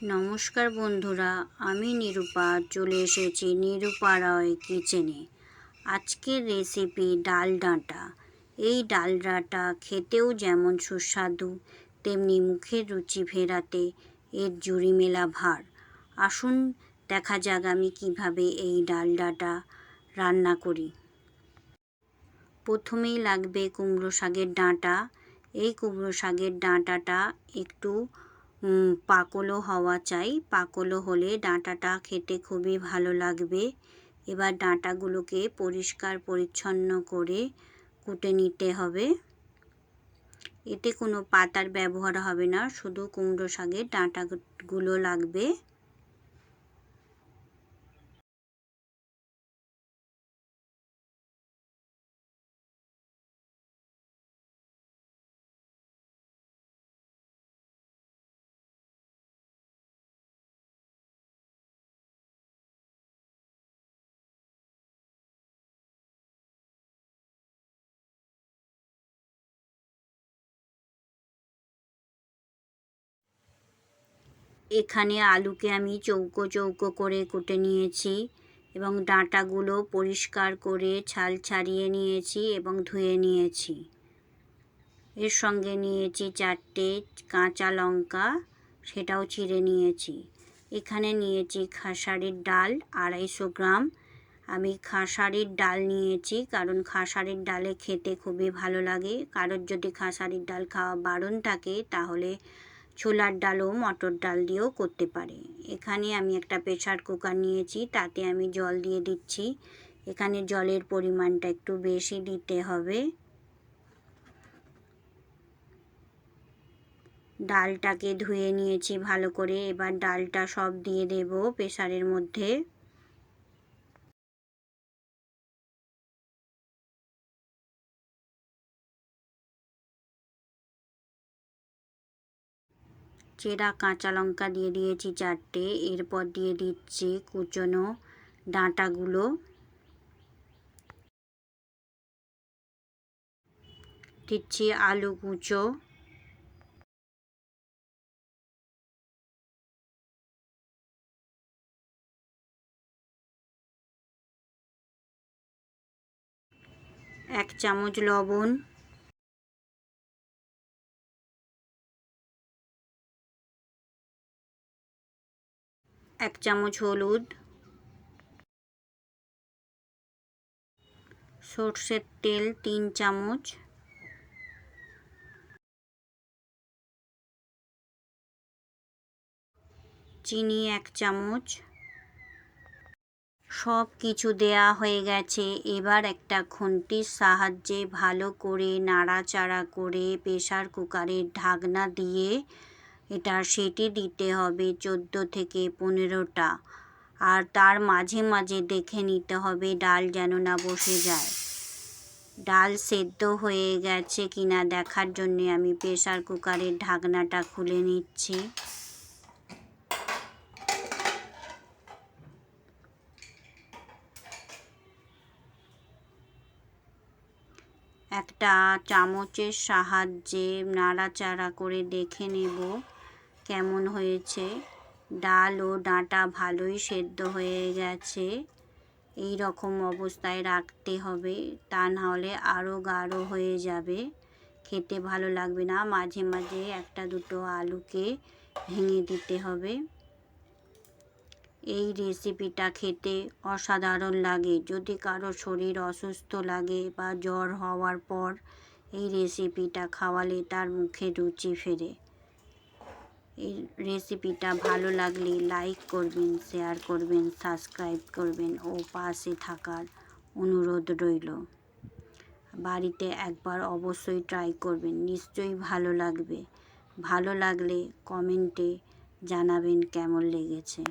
নমস্কার বন্ধুরা, আমি নিরূপা চলে এসেছি নিরূপা রয় কিচেনে। আজকের রেসিপি ডাল ডাঁটা। এই ডাল ডাঁটা খেতেও যেমন সুস্বাদু, তেমনি মুখের রুচি ফেরাতে এর জুড়ি মেলা ভার। আসুন দেখা যাক আমি কিভাবে এই ডাল ডাঁটা রান্না করি। প্রথমেই লাগবে কুমড়ো শাকের ডাঁটা। এই কুমড়ো শাকের ডাঁটাটা একটু পাকলো হওয়া চাই। পাকলো হলে ডাঁটাটা খেতে খুবই ভালো লাগবে। এবার ডাঁটাগুলোকে পরিষ্কার পরিচ্ছন্ন করে কুটে নিতে হবে। এতে কোনো পাতার ব্যবহার হবে না, শুধু কুমড়ো শাকের ডাঁটাগুলো লাগবে। এখানে আলুকে আমি চৌকো চৌকো করে কুটে নিয়েছি এবং ডাঁটাগুলো পরিষ্কার করে ছাল ছাড়িয়ে নিয়েছি এবং ধুয়ে নিয়েছি। এর সঙ্গে নিয়েছি 4টে কাঁচা লঙ্কা, সেটাও চিড়ে নিয়েছি। এখানে নিয়েছি খাসারির ডাল 250 গ্রাম। আমি খাসারির ডাল নিয়েছি কারণ খাসারির ডালে খেতে খুবই ভালো লাগে। কারোর যদি খাসারির ডাল খাওয়া বারণ থাকে তাহলে ছোলার ডাল ও মটর ডাল দিয়েও করতে পারে। এখানে আমি একটা প্রেসার কুকার নিয়েছি, তাতে আমি জল দিয়ে দিচ্ছি। এখানে জলের পরিমাণটা একটু বেশি দিতে হবে। ডালটাকে ধুয়ে নিয়েছি ভালো করে। এবার ডালটা সব দিয়ে দেব প্রেসারের মধ্যে। চেরা কাঁচা লঙ্কা দিয়ে দিয়েছি 4টে। এরপর দিয়ে দিচ্ছি কুচনো ডাঁটাগুলো। দিচ্ছি আলু কুচো, এক চামচ লবণ, এক চামচ হলুদ, সর্ষের তেল 3 চামচ, চিনি 1 চামচ। সব কিছু দেয়া হয়ে গেছে। এবার একটা খুন্তির সাহায্যে ভালো করে নাড়াচাড়া করে প্রেসার কুকারের ঢাকনা দিয়ে এটা সিটি দিতে হবে 14 থেকে 15টা। আর তার মাঝে মাঝে দেখে নিতে হবে ডাল যেন না বসে যায়। ডাল সেদ্ধ হয়ে গেছে কিনা দেখার জন্যে আমি প্রেসার কুকারের ঢাকনাটা খুলে নিচ্ছি। একটা চামচের সাহায্যে নাড়াচাড়া করে দেখে নেব কেমন হয়েছে। ডাল ও ডাঁটা ভালোই সেদ্ধ হয়ে গেছে। এই রকম অবস্থায় রাখতে হবে, তা নাহলে আরও গাঢ় হয়ে যাবে, খেতে ভালো লাগবে না। মাঝে মাঝে 1-2 আলুকে ভেঙে দিতে হবে। এই রেসিপিটা খেতে অসাধারণ লাগে। যদি কারো শরীর অসুস্থ লাগে বা জ্বর হওয়ার পর এই রেসিপিটা খাওয়ালে তার মুখে রুচি ফেরে। এই রেসিপিটা ভালো লাগলে লাইক করবেন, শেয়ার করবেন, সাবস্ক্রাইব করবেন ও পাশে থাকার অনুরোধ রইল। বাড়িতে একবার অবশ্যই ট্রাই করবেন, নিশ্চয়ই ভালো লাগবে। ভালো লাগলে কমেন্টে জানাবেন কেমন লেগেছে।